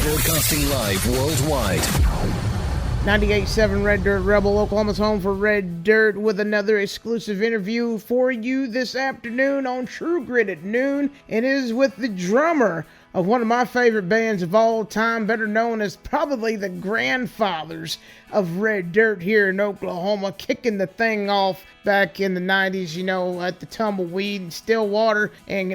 Broadcasting live worldwide. 98.7 Red Dirt Rebel, Oklahoma's home for Red Dirt, with another exclusive interview for you this afternoon on True Grit at noon. It is with the drummer of one of my favorite bands of all time, better known as probably the grandfathers of Red Dirt here in Oklahoma, kicking the thing off back in the 90s, you know, at the Tumbleweed and Stillwater, and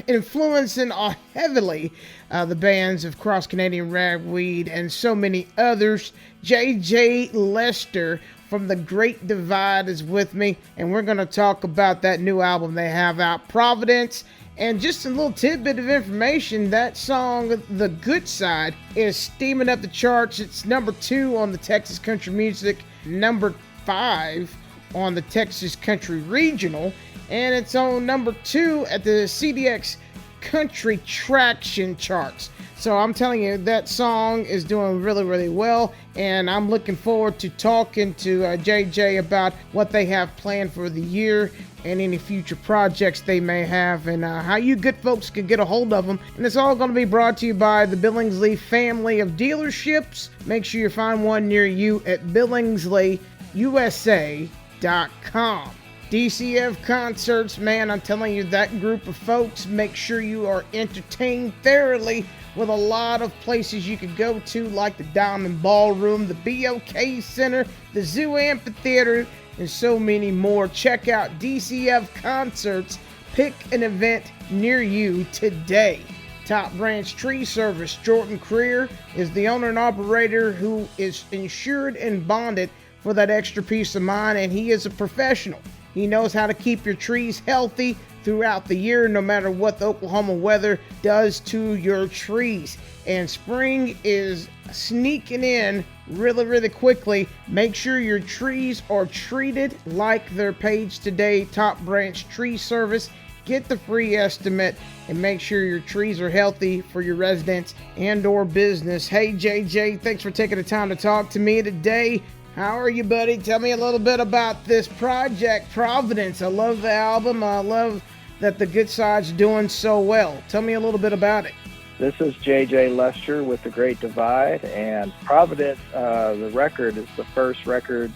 influencing heavily the bands of Cross Canadian Ragweed and so many others. J.J. Lester from The Great Divide is with me, and we're going to talk about that new album they have out, Providence. And just a little tidbit of information, that song, The Good Side, is steaming up the charts. It's number 2 on the Texas Country Music, number 5 on the Texas Country Regional, and it's on number 2 at the CDX Country Traction charts. So I'm telling you, that song is doing really, really well, and I'm looking forward to talking to JJ about what they have planned for the year and any future projects they may have, and how you good folks can get a hold of them. And it's all going to be brought to you by the Billingsley family of dealerships. Make sure you find one near you at BillingsleyUSA.com. DCF Concerts, man, I'm telling you, that group of folks, make sure you are entertained thoroughly with a lot of places you could go to, like the Diamond Ballroom, the BOK Center, the Zoo Amphitheater, and so many more. Check out DCF Concerts. Pick an event near you today. Top Branch Tree Service, Jordan Creer is the owner and operator who is insured and bonded for that extra peace of mind, and he is a professional. He knows how to keep your trees healthy throughout the year, no matter what the Oklahoma weather does to your trees. And spring is sneaking in really, really quickly. Make sure your trees are treated like their page today, Top Branch Tree Service. Get the free estimate and make sure your trees are healthy for your residents and or business. Hey, JJ, thanks for taking the time to talk to me today. How are you, buddy? Tell me a little bit about this project, Providence. I love the album. I love that the Good Side's doing so well. Tell me a little bit about it. This is J.J. Lester with The Great Divide, and Providence, the record, is the first record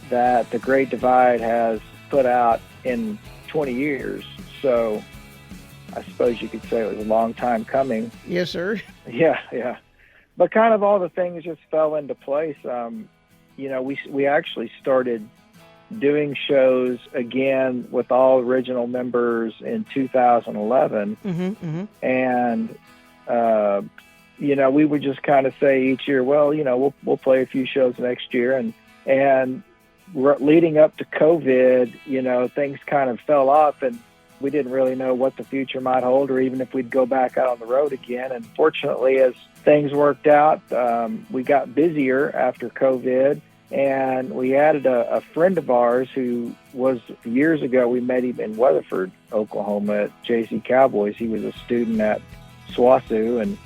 that The Great Divide has put out in 20 years. So I suppose you could say it was a long time coming. Yes, sir. Yeah. But kind of all the things just fell into place. You know, we actually started doing shows again with all original members in 2011. And, you know, we would just kind of say each year, well, you know, we'll play a few shows next year. And leading up to COVID, you know, things kind of fell off, and we didn't really know what the future might hold or even if we'd go back out on the road again. And fortunately, as things worked out, we got busier after COVID, and we added a friend of ours who was, years ago, we met him in Weatherford, Oklahoma at JC Cowboys. He was a student at SWASU and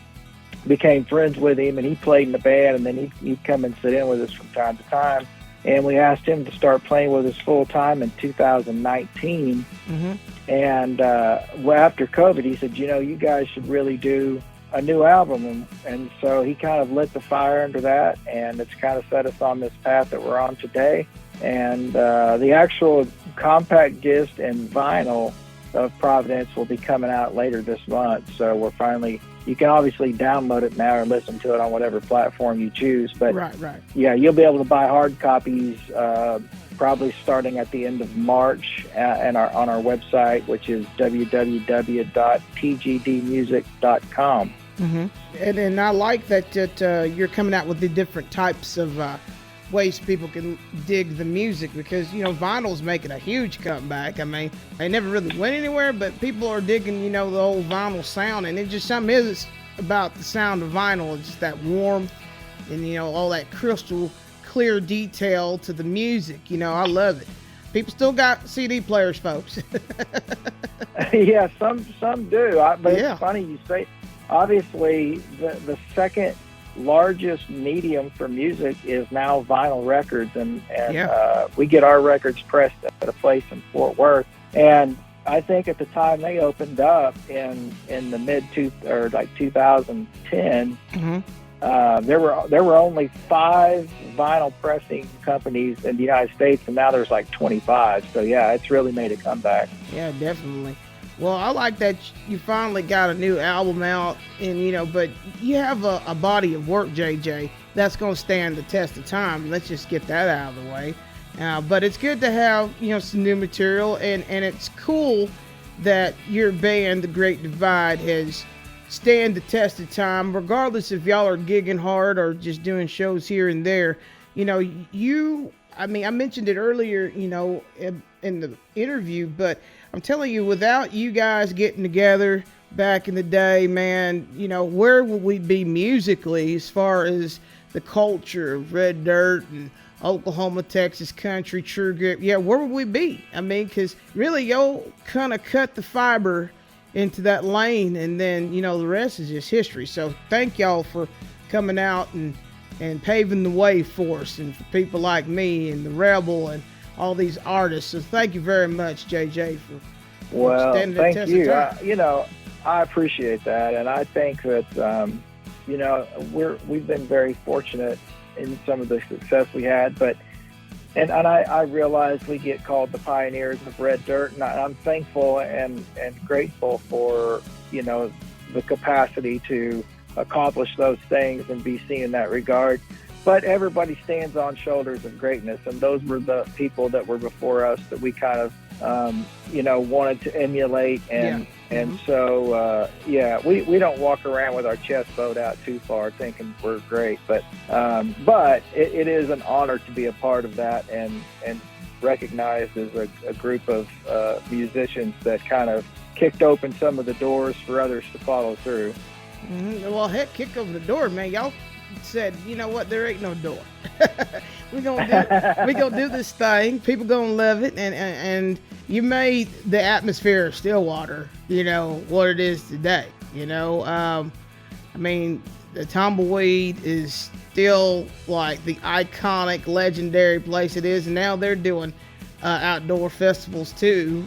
became friends with him, and he played in the band, and then he'd come and sit in with us from time to time. And we asked him to start playing with us full time in 2019. And after COVID, he said, you know, you guys should really do a new album. And so he kind of lit the fire under that, and it's kind of set us on this path that we're on today. And the actual compact disc and vinyl of Providence will be coming out later this month. So we're finally, you can obviously download it now or listen to it on whatever platform you choose. But right. Yeah, you'll be able to buy hard copies probably starting at the end of March on our website, which is www.tgdmusic.com. And I like that you're coming out with the different types of ways people can dig the music, because, you know, vinyl's making a huge comeback. I mean, they never really went anywhere, but people are digging, you know, the old vinyl sound, and it just something is about the sound of vinyl. It's just that warmth and, you know, all that crystal clear detail to the music. You know, I love it. People still got CD players, folks. Yeah, some do. But yeah. It's funny you say. Obviously, the second largest medium for music is now vinyl records, and we get our records pressed at a place in Fort Worth, and I think at the time they opened up in the like 2010, there were only 5 vinyl pressing companies in the United States, and now there's like 25. So yeah, it's really made a comeback. Yeah, definitely. Well, I like that you finally got a new album out, and but you have a body of work, JJ, that's going to stand the test of time. Let's just get that out of the way. But it's good to have some new material, and it's cool that your band, The Great Divide, has stand the test of time, regardless if y'all are gigging hard or just doing shows here and there. I mentioned it earlier, in the interview, but I'm telling you, without you guys getting together back in the day, man, where would we be musically as far as the culture of Red Dirt and Oklahoma, Texas country, true grit? Yeah, where would we be? Because really, y'all kind of cut the fiber into that lane, and then, the rest is just history. So thank y'all for coming out and paving the way for us and for people like me and the Rebel and all these artists. So thank you very much, JJ, for standing the test of time. I appreciate that, and I think that we've been very fortunate in some of the success we had, but I realize we get called the pioneers of Red Dirt, and I'm thankful and grateful for the capacity to accomplish those things and be seen in that regard. But everybody stands on shoulders of greatness, and those were the people that were before us that we kind of wanted to emulate, so we don't walk around with our chest bowed out too far thinking we're great, but it is an honor to be a part of that and recognized as a group of musicians that kind of kicked open some of the doors for others to follow through. Well, heck, kick open the door, man. Y'all said, you know what, there ain't no door. we gonna do this thing. People gonna love it, and you made the atmosphere of Stillwater, what it is today. The Tumbleweed is still like the iconic, legendary place it is, and now they're doing outdoor festivals too.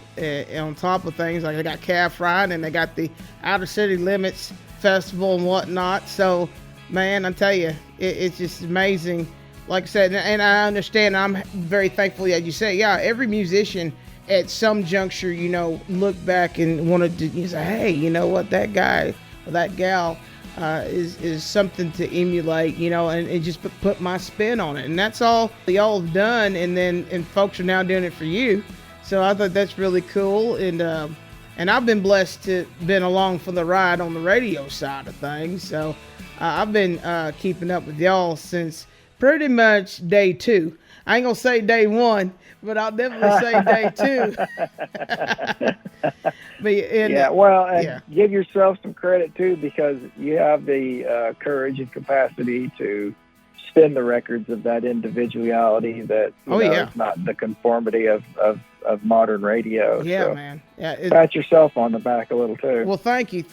On top of things, like they got calf riding, and they got the Outer City Limits Festival and whatnot. So, man, I tell you, it's just amazing. Like I said, and I understand, I'm very thankful that you say, yeah, every musician at some juncture, look back and wanted to say, hey, you know what, that guy or that gal is something to emulate, and just put my spin on it. And that's all y'all have done, and folks are now doing it for you. So I thought that's really cool, and I've been blessed to been along for the ride on the radio side of things. So I've been keeping up with y'all since pretty much day 2. I ain't gonna say day 1, but I'll definitely say day 2. Give yourself some credit too, because you have the courage and capacity to spin the records of that individuality that is not the conformity of modern radio. Yeah, so man. Yeah, pat yourself on the back a little too. Well, thank you,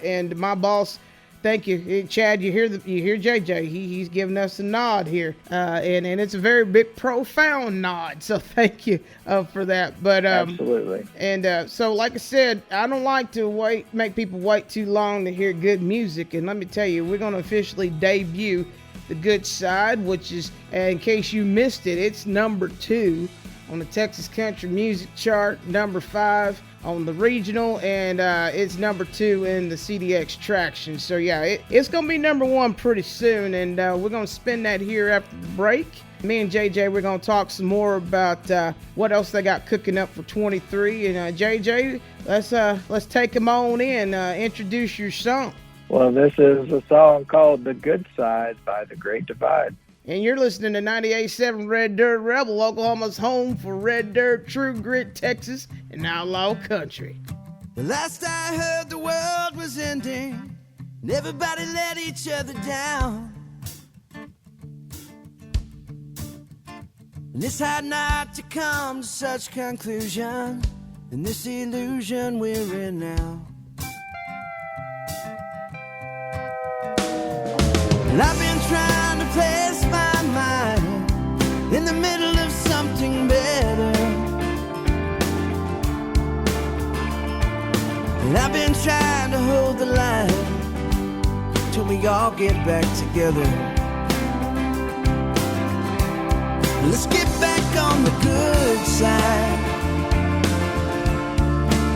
and my boss. Thank you, Chad. You hear JJ? He's giving us a nod here, and it's a very big, profound nod. So thank you for that. But absolutely. And so, like I said, I don't like to make people wait too long to hear good music. And let me tell you, we're going to officially debut the good side, which is, in case you missed it, it's number 2 on the Texas Country Music Chart, number 5 on the regional, and it's number 2 in the CDX Traction. So yeah, it's gonna be number 1 pretty soon, and we're gonna spin that here after the break. Me and JJ, we're gonna talk some more about what else they got cooking up for 23. And JJ, let's take them on in. Introduce your song. Well, this is a song called "The Good Side" by The Great Divide. And you're listening to 98.7 Red Dirt Rebel, Oklahoma's home for Red Dirt, True Grit, Texas, and outlaw country. The last I heard, the world was ending, and everybody let each other down. And this had not to come to such conclusion, in this illusion we're in now. And I've been trying to place my mind in the middle of something better. trying to hold the line till we all get back together. Let's get back on the good side.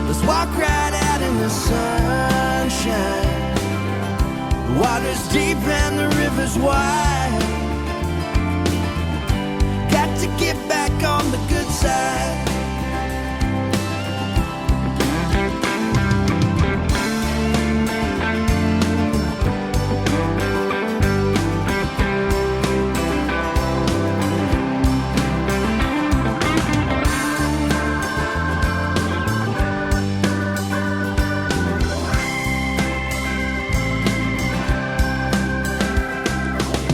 Let's walk right out in the sunshine. The water's deep and the river's wide. Got to get back on the good side.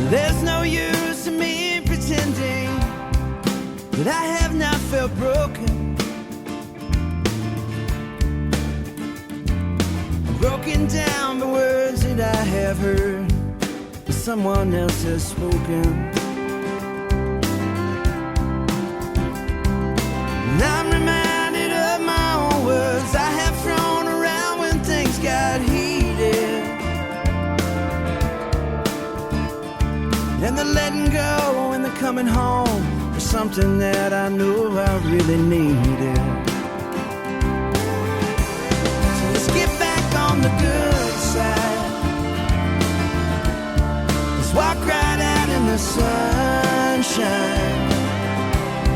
There's no use in me pretending that I have not felt broken. Broken down by words that I have heard that someone else has spoken. And I'm reminded of my own words I have thrown around when things got heated. And the letting go and the coming home is something that I know I really needed. So let's get back on the good side. Let's walk right out in the sunshine.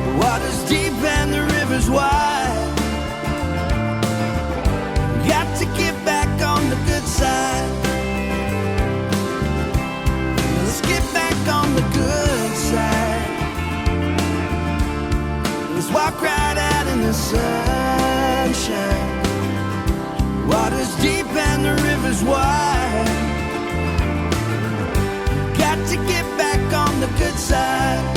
The water's deep and the river's wide. Got to get back on the good side. Let's get back on the good side. Let's walk right out in the sunshine. Water's deep and the river's wide. Got to get back on the good side.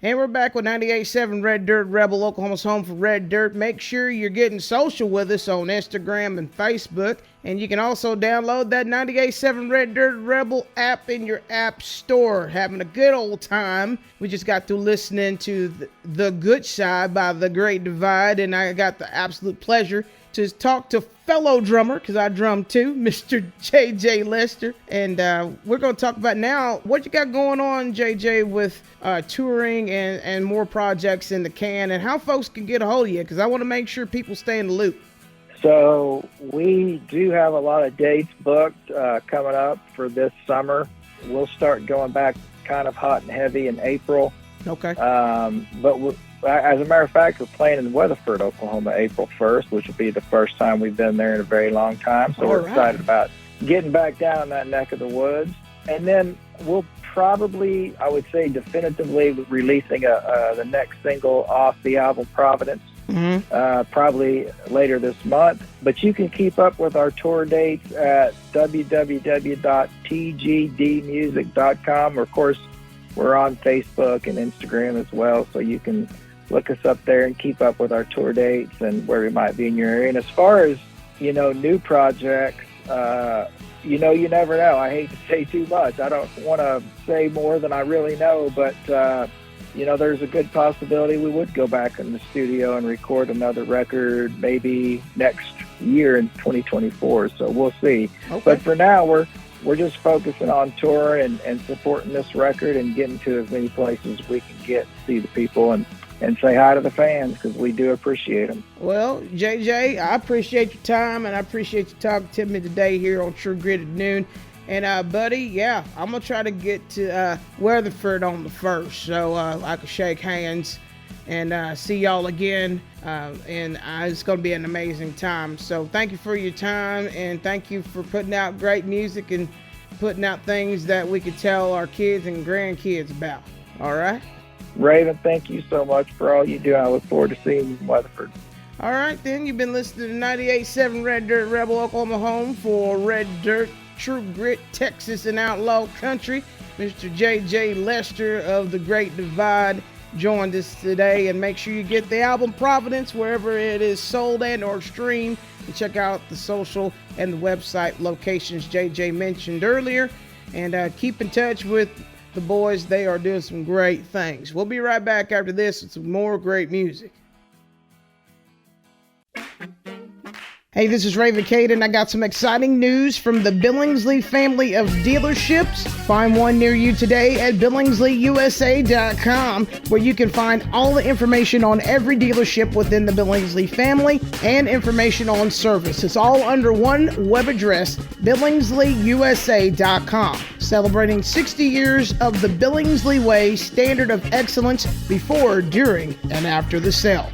And we're back with 98.7 Red Dirt Rebel, Oklahoma's home for Red Dirt. Make sure you're getting social with us on Instagram and Facebook. And you can also download that 98.7 Red Dirt Rebel app in your app store. Having a good old time. We just got through listening to The Good Side by The Great Divide. And I got the absolute pleasure to talk to fellow drummer, because I drum too, Mr. JJ Lester. And we're going to talk about now what you got going on, JJ, with touring and more projects in the can, and how folks can get a hold of you, because I want to make sure people stay in the loop. So we do have a lot of dates booked coming up for this summer. We'll start going back kind of hot and heavy in April. Okay. But as a matter of fact, we're playing in Weatherford, Oklahoma, April 1st, which will be the first time we've been there in a very long time. So we're excited about getting back down that neck of the woods. And then we'll probably, I would say definitively, releasing the next single off the album Providence, probably later this month. But you can keep up with our tour dates at www.tgdmusic.com. Of course, we're on Facebook and Instagram as well, so you can look us up there and keep up with our tour dates and where we might be in your area. And as far as, new projects, you never know. I hate to say too much. I don't want to say more than I really know, but, there's a good possibility we would go back in the studio and record another record maybe next year in 2024. So we'll see. Okay. But for now, we're just focusing on touring and supporting this record and getting to as many places as we can get to see the people and say hi to the fans, because we do appreciate them. Well, JJ, I appreciate your time, and I appreciate you talking to me today here on True Grit at Noon. And, buddy, I'm going to try to get to Weatherford on the 1st so I can shake hands and see y'all again It's going to be an amazing time. So thank you for your time, and thank you for putting out great music and putting out things that we could tell our kids and grandkids about. All right? Raven, thank you so much for all you do. I look forward to seeing you in Weatherford. All right, then. You've been listening to 98.7 Red Dirt Rebel, Oklahoma home for Red Dirt, True Grit, Texas, and Outlaw Country. Mr. J.J. Lester of The Great Divide joined us today. And make sure you get the album Providence wherever it is sold and or streamed. And check out the social and the website locations J.J. mentioned earlier. And keep in touch with the boys. They are doing some great things. We'll be right back after this with some more great music. Hey, this is Raven Caden. I got some exciting news from the Billingsley family of dealerships. Find one near you today at BillingsleyUSA.com, where you can find all the information on every dealership within the Billingsley family and information on service. It's all under one web address, BillingsleyUSA.com. Celebrating 60 years of the Billingsley way, standard of excellence before, during, and after the sale.